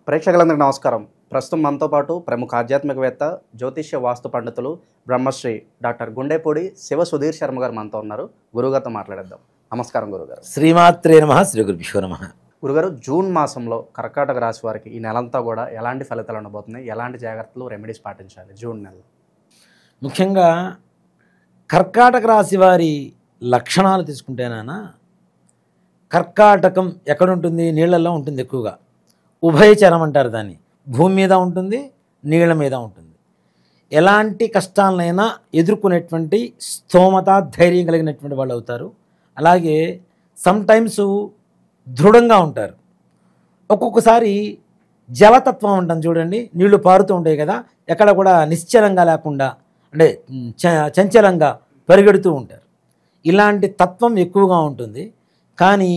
ప్రేక్షకులందరికీ నమస్కారం. ప్రస్తుతం మనతో పాటు ప్రముఖ ఆధ్యాత్మికవేత్త, జ్యోతిష్య వాస్తు పండితులు, బ్రహ్మశ్రీ డాక్టర్ గుండేపూడి శివ సుధీర్ శర్మ గారు మనతో ఉన్నారు. గురుగారితో మాట్లాడేద్దాం. నమస్కారం గురుగారు. శ్రీమాత్రే నమః. శ్రీ గురుభ్యో నమః. గురుగారు, జూన్ మాసంలో కర్కాటక రాశి వారికి ఈ నెలంతా కూడా ఎలాంటి ఫలితాలు ఉండబోతున్నాయి? ఎలాంటి జాగ్రత్తలు, రెమెడీస్ పాటించాలి జూన్ నెలలో? ముఖ్యంగా కర్కాటక రాశి వారి లక్షణాలు తీసుకుంటేనా, కర్కాటకం ఎక్కడుంటుంది? నీళ్లలో ఉంటుంది ఎక్కువగా. ఉభయచరం అంటారు దాన్ని. భూమి మీద ఉంటుంది, నీళ్ల మీద ఉంటుంది. ఎలాంటి కష్టాలనైనా ఎదుర్కొనేటువంటి స్తోమత, ధైర్యం కలిగినటువంటి వాళ్ళు అవుతారు. అలాగే సమ్టైమ్స్ దృఢంగా ఉంటారు. ఒక్కొక్కసారి జలతత్వం ఉంటుంది చూడండి, నీళ్లు పారుతూ ఉంటాయి కదా, ఎక్కడ కూడా నిశ్చలంగా లేకుండా, అంటే చంచలంగా పరిగెడుతూ ఉంటారు. ఇలాంటి తత్వం ఎక్కువగా ఉంటుంది. కానీ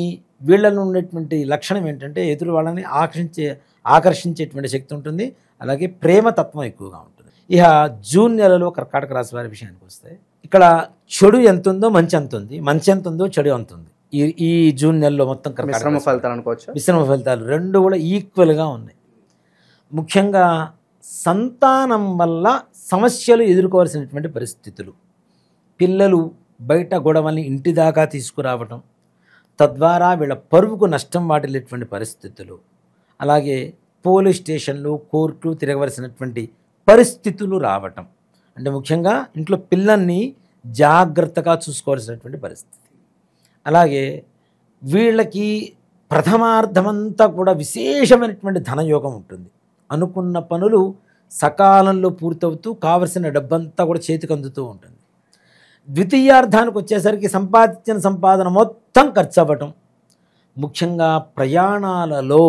వీళ్ళలో ఉండేటువంటి లక్షణం ఏంటంటే ఎదురు వాళ్ళని ఆకర్షించేటువంటి శక్తి ఉంటుంది. అలాగే ప్రేమతత్వం ఎక్కువగా ఉంటుంది. ఇక జూన్ నెలలో కర్కాటక రాశి వారి విషయానికి వస్తే, ఇక్కడ చెడు ఎంత ఉందో మంచి ఎంత ఉంది, మంచి ఎంత ఉందో చెడు ఎంత ఉంది. ఈ జూన్ నెలలో మొత్తం మిశ్రమ ఫలితాలు అనుకోవచ్చు. మిశ్రమ ఫలితాలు రెండు కూడా ఈక్వల్గా ఉన్నాయి. ముఖ్యంగా సంతానం వల్ల సమస్యలు ఎదుర్కోవాల్సినటువంటి పరిస్థితులు, పిల్లలు బయట గొడవల్ని ఇంటి దాకా తీసుకురావటం, తద్వారా వీళ్ళ పరువుకు నష్టం వాటిల్లేటువంటి పరిస్థితులు, అలాగే పోలీస్ స్టేషన్లు, కోర్టు తిరగవలసినటువంటి పరిస్థితులు రావటం. అంటే ముఖ్యంగా ఇంట్లో పిల్లల్ని జాగ్రత్తగా చూసుకోవాల్సినటువంటి పరిస్థితి. అలాగే వీళ్ళకి ప్రథమార్థమంతా కూడా విశేషమైనటువంటి ధనయోగం ఉంటుంది. అనుకున్న పనులు సకాలంలో పూర్తవుతూ కావలసిన డబ్బంతా కూడా చేతికి అందుతూ ఉంటుంది. ద్వితీయార్థానికి వచ్చేసరికి సంపాదించిన సంపాదన మొత్తం ఖర్చు అవ్వటం. ముఖ్యంగా ప్రయాణాలలో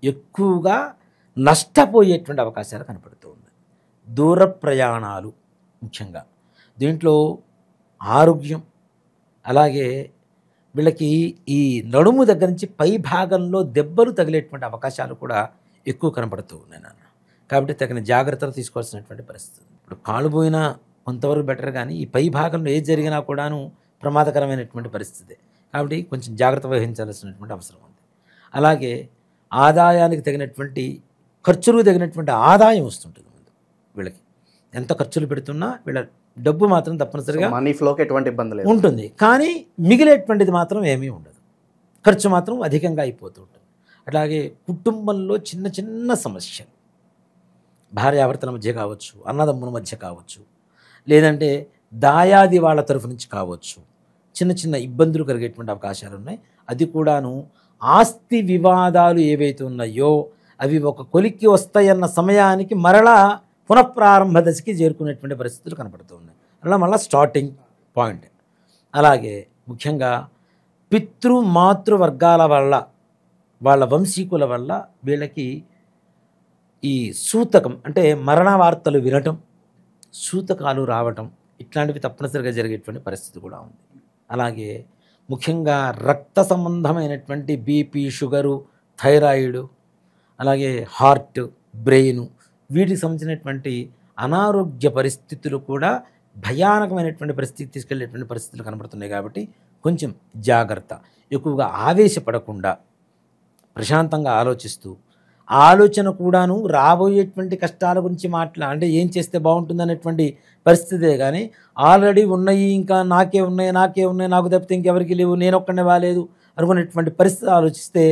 ఎక్కువగా నష్టపోయేటువంటి అవకాశాలు కనపడుతూ ఉన్నాయి. దూర ప్రయాణాలు ముఖ్యంగా దీంట్లో ఆరోగ్యం, అలాగే వీళ్ళకి ఈ నడుము దగ్గర నుంచి పై భాగంలో దెబ్బలు తగిలేటువంటి అవకాశాలు కూడా ఎక్కువ కనపడుతూ ఉన్నాయి నాన్న. కాబట్టి తగిన జాగ్రత్తలు తీసుకోవాల్సినటువంటి పరిస్థితి. ఇప్పుడు కాలు పోయినా కొంతవరకు బెటర్, కానీ ఈ పై భాగంలో ఏది జరిగినా కూడాను ప్రమాదకరమైనటువంటి పరిస్థితి. కాబట్టి కొంచెం జాగ్రత్త వహించాల్సినటువంటి అవసరం ఉంది. అలాగే ఆదాయానికి తగినటువంటి ఖర్చులకు తగినటువంటి ఆదాయం వస్తుంటుంది ముందు. వీళ్ళకి ఎంత ఖర్చులు పెడుతున్నా వీళ్ళ డబ్బు మాత్రం తప్పనిసరిగా మనీ ఫ్లోకి ఎటువంటి ఇబ్బంది లేదు ఉంటుంది. కానీ మిగిలేటువంటిది మాత్రం ఏమీ ఉండదు. ఖర్చు మాత్రం అధికంగా అయిపోతూ ఉంటుంది. అలాగే కుటుంబంలో చిన్న చిన్న సమస్యలు, భార్యాభర్తల మధ్య కావచ్చు, అన్నదమ్ముల మధ్య కావచ్చు, లేదంటే దాయాది వాళ్ళ తరఫు నుంచి కావచ్చు, చిన్న చిన్న ఇబ్బందులు కలిగేటువంటి అవకాశాలు ఉన్నాయి. అది కూడాను ఆస్తి వివాదాలు ఏవైతే ఉన్నాయో అవి ఒక కొలిక్కి వస్తాయన్న సమయానికి మరలా పునఃప్రారంభ దశకి చేరుకునేటువంటి పరిస్థితులు కనపడుతూ ఉన్నాయి. అలా మళ్ళీ స్టార్టింగ్ పాయింట్. అలాగే ముఖ్యంగా పితృ మాతృ వర్గాల వల్ల, వాళ్ళ వంశీకుల వల్ల వీళ్ళకి ఈ సూతకం అంటే మరణ వార్తలు వినటం, సూతకాలు రావటం, ఇట్లాంటివి తప్పనిసరిగా జరిగేటువంటి పరిస్థితి కూడా ఉంది. అలాగే ముఖ్యంగా రక్త సంబంధమైనటువంటి బీపీ, షుగరు, థైరాయిడ్, అలాగే హార్ట్, బ్రెయిన్, వీటికి సంబంధించినటువంటి అనారోగ్య పరిస్థితులు కూడా భయానకమైనటువంటి పరిస్థితి తీసుకెళ్లేటువంటి పరిస్థితులు కనబడుతున్నాయి. కాబట్టి కొంచెం జాగ్రత్త. ఎక్కువగా ఆవేశపడకుండా ప్రశాంతంగా ఆలోచిస్తూ, ఆలోచన కూడాను రాబోయేటువంటి కష్టాల గురించి అంటే ఏం చేస్తే బాగుంటుంది అనేటువంటి పరిస్థితే కానీ ఆల్రెడీ ఉన్నాయి, ఇంకా నాకే ఉన్నాయి, నాకు తప్పితే ఇంకెవరికి లేవు, నేను ఒక్కడే బాలేదు అనుకునేటువంటి పరిస్థితి ఆలోచిస్తే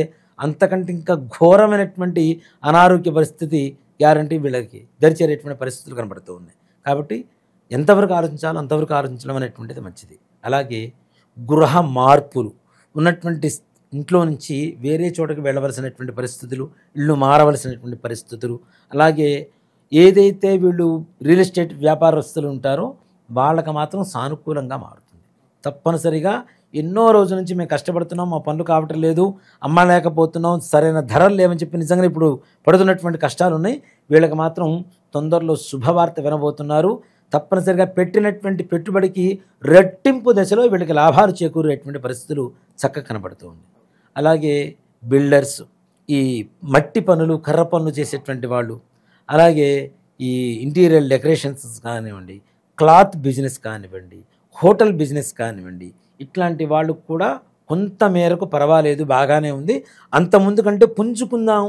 అంతకంటే ఇంకా ఘోరమైనటువంటి అనారోగ్య పరిస్థితి గ్యారంటీ వీళ్ళకి దరిచేరేటువంటి పరిస్థితులు కనబడుతూ ఉన్నాయి. కాబట్టి ఎంతవరకు ఆలోచించాలో అంతవరకు ఆలోచించడం అనేటువంటిది మంచిది. అలాగే గృహ మార్పులు ఉన్నటువంటి ఇంట్లో నుంచి వేరే చోటకి వెళ్ళవలసినటువంటి పరిస్థితులు, ఇళ్ళు మారవలసినటువంటి పరిస్థితులు, అలాగే ఏదైతే వీళ్ళు రియల్ ఎస్టేట్ వ్యాపారస్తులు ఉంటారో వాళ్ళకి మాత్రం సానుకూలంగా మారుతుంది. తప్పనిసరిగా ఎన్నో రోజుల నుంచి మేము కష్టపడుతున్నాం, మా పనులు కావటం లేదు, అమ్మలేకపోతున్నాం, సరైన ధరలు లేవని చెప్పి నిజంగా ఇప్పుడు పడుతున్నటువంటి కష్టాలు ఉన్నాయి. వీళ్ళకి మాత్రం తొందరలో శుభవార్త వినబోతున్నారు. తప్పనిసరిగా పెట్టినటువంటి పెట్టుబడికి రెట్టింపు దశలో వీళ్ళకి లాభాలు చేకూరేటువంటి పరిస్థితులు చక్కగా కనబడుతూ ఉంది. అలాగే బిల్డర్స్, ఈ మట్టి పనులు, కర్ర పనులు చేసేటువంటి వాళ్ళు, అలాగే ఈ ఇంటీరియర్ డెకరేషన్స్ కానివ్వండి, క్లాత్ బిజినెస్ కానివ్వండి, హోటల్ బిజినెస్ కానివ్వండి, ఇట్లాంటి వాళ్ళు కూడా కొంత మేరకు పర్వాలేదు, బాగానే ఉంది. అంత ముందు కంటే పుంజుకుందాం,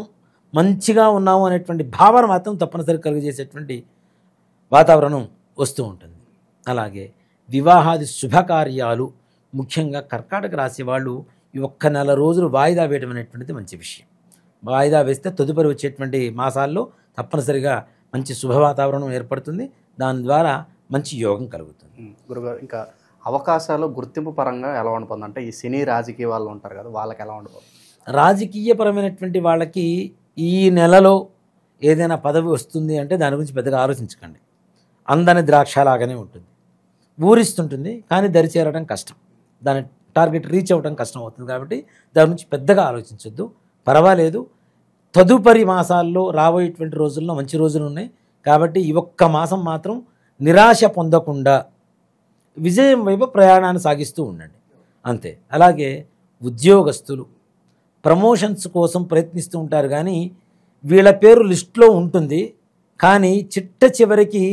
మంచిగా ఉన్నాము అనేటువంటి భావన మాత్రం తప్పనిసరి కలుగజేసేటువంటి వాతావరణం వస్తూ ఉంటుంది. అలాగే వివాహాది శుభకార్యాలు ముఖ్యంగా కర్కాటక రాశి వాళ్ళు ఈ ఒక్క నెల రోజులు వాయిదా వేయడం అనేటువంటిది మంచి విషయం. వాయిదా వేస్తే తదుపరి వచ్చేటువంటి మాసాల్లో తప్పనిసరిగా మంచి శుభ వాతావరణం ఏర్పడుతుంది. దాని ద్వారా మంచి యోగం కలుగుతుంది. గురుగారు, ఇంకా అవకాశాలు గుర్తింపు పరంగా ఎలా ఉండబోతుంది? అంటే ఈ సినీ రాజకీయ వాళ్ళు ఉంటారు కదా, వాళ్ళకి ఎలా ఉండబోతుంది? రాజకీయపరమైనటువంటి వాళ్ళకి ఈ నెలలో ఏదైనా పదవి వస్తుంది అంటే దాని గురించి పెద్దగా ఆలోచించకండి. అందని ద్రాక్షలాగానే ఉంటుంది, ఊరిస్తుంటుంది, కానీ దరి చేరడం కష్టం, దాని టార్గెట్ రీచ్ అవ్వడం కష్టం అవుతుంది. కాబట్టి దాని గురించి పెద్దగా ఆలోచించొద్దు, పర్వాలేదు. తదుపరి మాసాల్లో రాబోయేటువంటి రోజుల్లో మంచి రోజులు ఉన్నాయి కాబట్టి ఈ ఒక్క మాసం మాత్రం నిరాశ పొందకుండా విజయం వైపు ప్రయాణాన్ని సాగిస్తూ ఉండండి, అంతే. అలాగే ఉద్యోగస్తులు ప్రమోషన్స్ కోసం ప్రయత్నిస్తూ ఉంటారు, కానీ వీళ్ళ పేరు లిస్టులో ఉంటుంది, కానీ చివరికి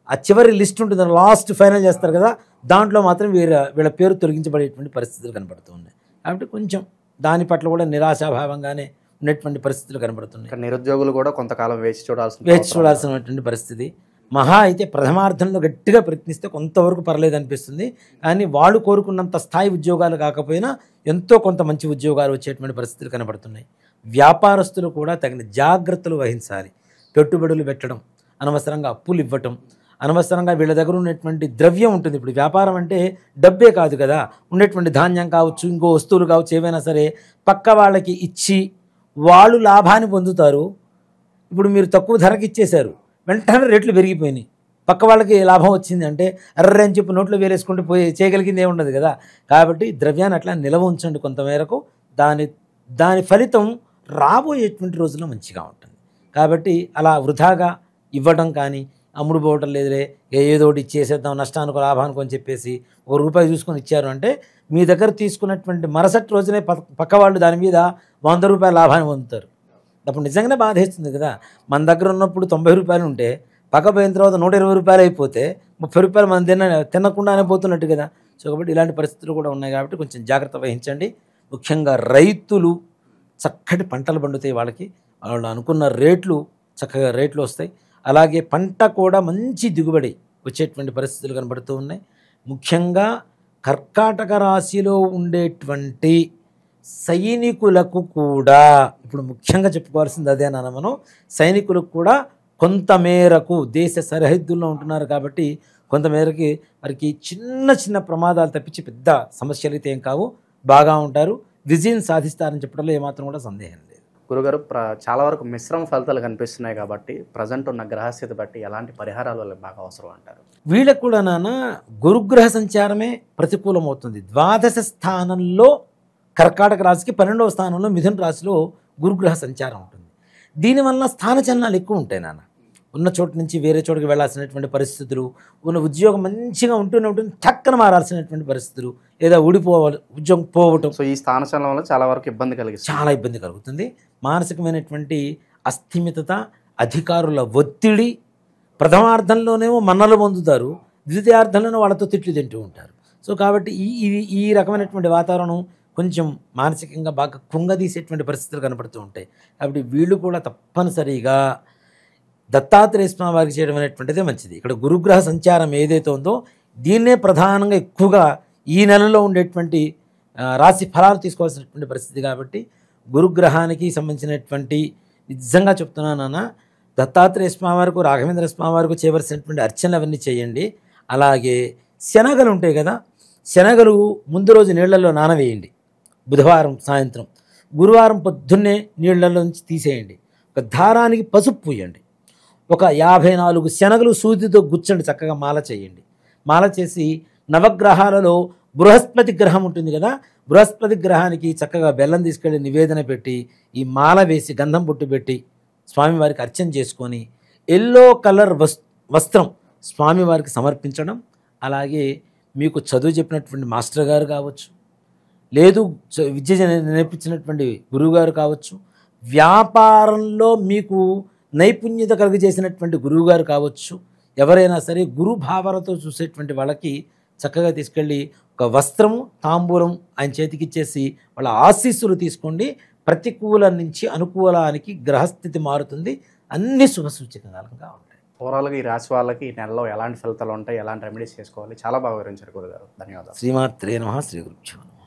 ఆ చివరి లిస్ట్ ఉంటుంది, లాస్ట్ ఫైనల్ చేస్తారు కదా, దాంట్లో మాత్రం వీళ్ళ పేరు తొలగించబడేటువంటి పరిస్థితులు కనబడుతూ ఉన్నాయి. కాబట్టి కొంచెం దాని పట్ల కూడా నిరాశాభావంగానే ఉన్నటువంటి పరిస్థితులు కనబడుతున్నాయి. నిరుద్యోగులు కూడా కొంతకాలం వేచి చూడాల్సినటువంటి పరిస్థితి. మహా అయితే ప్రథమార్థంలో గట్టిగా ప్రయత్నిస్తే కొంతవరకు పర్లేదు అనిపిస్తుంది, కానీ వాళ్ళు కోరుకున్నంత స్థాయి ఉద్యోగాలు కాకపోయినా ఎంతో కొంత మంచి ఉద్యోగాలు వచ్చేటువంటి పరిస్థితులు కనబడుతున్నాయి. వ్యాపారస్తులు కూడా తగిన జాగ్రత్తలు వహించాలి. పెట్టుబడులు పెట్టడం, అనవసరంగా అప్పులు ఇవ్వటం, అనవసరంగా వీళ్ళ దగ్గర ఉన్నటువంటి ద్రవ్యం ఉంటుంది. ఇప్పుడు వ్యాపారం అంటే డబ్బే కాదు కదా, ఉన్నటువంటి ధాన్యం కావచ్చు, ఇంకో వస్తువులు కావచ్చు, ఏవైనా సరే పక్క వాళ్ళకి ఇచ్చి వాళ్ళు లాభాన్ని పొందుతారు. ఇప్పుడు మీరు తక్కువ ధరకి ఇచ్చేశారు, వెంటనే రేట్లు పెరిగిపోయినాయి, పక్క వాళ్ళకి లాభం వచ్చింది అంటే అర్రే అని చెప్పి నోట్లో వేలేసుకుంటూ పోయి చేయగలిగింది ఏముండదు కదా. కాబట్టి ద్రవ్యాన్ని అట్లా నిల్వ ఉంచండి కొంతమేరకు, దాని ఫలితం రాబోయేటువంటి రోజుల్లో మంచిగా ఉంటుంది. కాబట్టి అలా వృధాగా ఇవ్వడం కానీ, అమ్ముడు పోవటం లేదులే ఏదో ఒకటి ఇచ్చేసేద్దాం నష్టానికి లాభానికి అని చెప్పేసి ₹1 చూసుకొని ఇచ్చారు అంటే మీ దగ్గర తీసుకున్నటువంటి మరుసటి రోజునే పక్క వాళ్ళు దాని మీద ₹100 లాభాన్ని పొందుతారు. అప్పుడు నిజంగానే బాధేస్తుంది కదా. మన దగ్గర ఉన్నప్పుడు ₹90 ఉంటే పక్క పోయిన తర్వాత ₹120 అయిపోతే ₹30 మనం తినకుండానే పోతున్నట్టు కదా. సో కాబట్టి ఇలాంటి పరిస్థితులు కూడా ఉన్నాయి కాబట్టి కొంచెం జాగ్రత్త వహించండి. ముఖ్యంగా రైతులు చక్కటి పంటలు పండుతాయి, వాళ్ళు అనుకున్న చక్కగా రేట్లు వస్తాయి. అలాగే పంట కూడా మంచి దిగుబడి వచ్చేటువంటి పరిస్థితులు కనబడుతూ ఉన్నాయి. ముఖ్యంగా కర్కాటక రాశిలో ఉండేటువంటి సైనికులకు కూడా ఇప్పుడు ముఖ్యంగా చెప్పుకోవాల్సింది అదేనా మనం, సైనికులకు కూడా కొంతమేరకు దేశ సరిహద్దుల్లో ఉంటున్నారు కాబట్టి కొంతమేరకి వారికి చిన్న చిన్న ప్రమాదాలు తప్పించి పెద్ద సమస్యలు అయితే ఏం కావు, బాగా ఉంటారు, విజయం సాధిస్తారని చెప్పడంలో ఏమాత్రం కూడా సందేహం లేదు. గురుగారు, చాలా వరకు మిశ్రమ ఫలితాలు కనిపిస్తున్నాయి కాబట్టి ప్రజెంట్ ఉన్న గ్రహస్థితి బట్టి ఎలాంటి పరిహారాలు వాళ్ళకి బాగా అవసరం అంటారు? వీళ్ళకు కూడా గురుగ్రహ సంచారమే ప్రతికూలమవుతుంది. ద్వాదశ స్థానంలో కర్కాటక రాశికి, 12వ స్థానంలో మిథున రాశిలో గురుగ్రహ సంచారం ఉంటుంది. దీనివల్ల స్థానచలనాలు ఎక్కువ ఉంటాయి ఉన్న చోటు నుంచి వేరే చోటుకి వెళ్ళాల్సినటువంటి పరిస్థితులు, ఉన్న ఉద్యోగం మంచిగా ఉంటూనే ఉంటుంది, చక్కన మారాల్సినటువంటి పరిస్థితులు, లేదా ఊడిపోవాలి, ఉద్యోగం పోవటం. సో ఈ స్థానచలనం వల్ల చాలా వరకు చాలా ఇబ్బంది కలుగుతుంది. మానసికమైనటువంటి అస్థిమితత, అధికారుల ఒత్తిడి, ప్రథమార్థంలోనేమో మన్నలు పొందుతారు, ద్వితీయార్థంలోనే వాళ్ళతో తిట్లు తింటూ ఉంటారు. సో కాబట్టి ఈ రకమైనటువంటి వాతావరణం కొంచెం మానసికంగా బాగా కుంగదీసేటువంటి పరిస్థితులు కనపడుతూ ఉంటాయి. కాబట్టి వీళ్ళు కూడా తప్పనిసరిగా దత్తాత్రేయ స్వామి వారికి చేయడం అనేటువంటిదే మంచిది. ఇక్కడ గురుగ్రహ సంచారం ఏదైతే ఉందో దీన్నే ప్రధానంగా ఎక్కువగా ఈ నెలలో ఉండేటువంటి రాశి ఫలాలు తీసుకోవాల్సినటువంటి పరిస్థితి. కాబట్టి గురుగ్రహానికి సంబంధించినటువంటి నిజంగా చెప్తున్నానన్న దత్తాత్రేయ స్వామి వారికి, రాఘవేంద్ర స్వామి వారికి చేయవలసినటువంటి అర్చనలు అవన్నీ చేయండి. అలాగే శనగలు ఉంటాయి కదా, శనగలు ముందు రోజు నీళ్లలో నానవేయండి, బుధవారం సాయంత్రం, గురువారం పొద్దున్నే నీళ్లలో నుంచి తీసేయండి, ఒక దారానికి పసుపు పూయండి, ఒక 54 శనగలు సూదితో గుచ్చండి, చక్కగా మాల చేయండి. మాల చేసి నవగ్రహాలలో బృహస్పతి గ్రహం ఉంటుంది కదా, బృహస్పతి గ్రహానికి చక్కగా బెల్లం తీసుకెళ్ళి నివేదన పెట్టి ఈ మాల వేసి గంధం బొట్టు పెట్టి స్వామివారికి అర్చన చేసుకొని ఎల్లో కలర్ వస్త్రం స్వామివారికి సమర్పించడం. అలాగే మీకు చదువు చెప్పినటువంటి మాస్టర్ గారు కావచ్చు, లేదు విద్య నేర్పించినటువంటి గురువుగారు కావచ్చు, వ్యాపారంలో మీకు నైపుణ్యత కలిగజేసినటువంటి గురువుగారు కావచ్చు, ఎవరైనా సరే గురు భావనతో చూసేటువంటి వాళ్ళకి చక్కగా తీసుకెళ్ళి ఒక వస్త్రము, తాంబూలం ఆయన చేతికి ఇచ్చేసి వాళ్ళ ఆశీస్సులు తీసుకోండి. ప్రతికూలం నుంచి అనుకూలానికి గ్రహస్థితి మారుతుంది. అన్ని శుభసూచకంగా ఉంటాయి. ఓవరాల్గా ఈ రాశి వాళ్ళకి ఈ నెలలో ఎలాంటి ఫలితాలు ఉంటాయి, ఎలాంటి రెమెడీస్ చేసుకోవాలి, చాలా బాగా వివరించారు గురుగారు. ధన్యవాదాలు. శ్రీమాత్రే నమః. శ్రీ గురుభ్యో నమః.